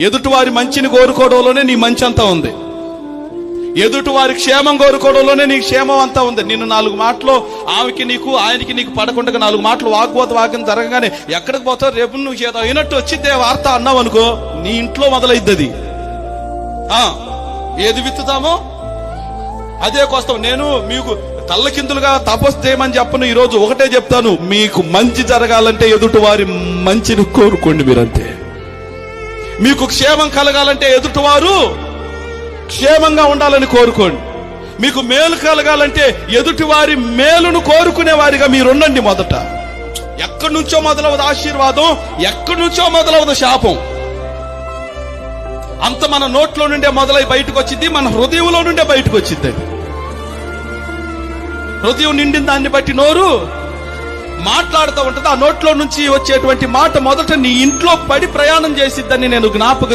ఎదుటివారి మంచిని కోరుకోవడంలోనే నీ మంచి అంతా ఉంది. ఎదుటివారి క్షేమం కోరుకోవడంలోనే నీ క్షేమం అంతా ఉంది. నిన్ను 4 మాటలు ఆమెకి నీకు ఆయనకి నీకు పడకుండా 4 మాటలు వాగ్యం జరగగానే ఎక్కడికి పోతావు, రేపు నువ్వు చేత అయినట్టు వచ్చిద్దే వార్త అన్నావు అనుకో, నీ ఇంట్లో మొదలైద్ది అది. ఏది విత్తుతామో అదే కోస్తాం. నేను మీకు తల్లకిందులుగా తపస్సు చేయమని చెప్పను. ఈరోజు ఒకటే చెప్తాను, మీకు మంచి జరగాలంటే ఎదుటివారి మంచిని కోరుకోండి. మీరంతే. మీకు క్షేమం కలగాలంటే ఎదుటివారు క్షేమంగా ఉండాలని కోరుకోండి. మీకు మేలు కలగాలంటే ఎదుటివారి మేలును కోరుకునే వారిగా మీరుండండి. మొదట ఎక్కడి నుంచో మొదలవదు ఆశీర్వాదం, ఎక్కడి నుంచో మొదలవదు శాపం. అంత మన నోట్లో నుండే మొదలై బయటకు వచ్చింది, మన హృదయంలో నుండే బయటకు వచ్చింది. హృదయం నిండిన దాన్ని బట్టి నోరు మాట్లాడుతూ ఉంటుంది. ఆ నోట్లో నుంచి వచ్చేటువంటి మాట మొదట నీ ఇంట్లో పడి ప్రయాణం చేసిద్దని నేను జ్ఞాపకం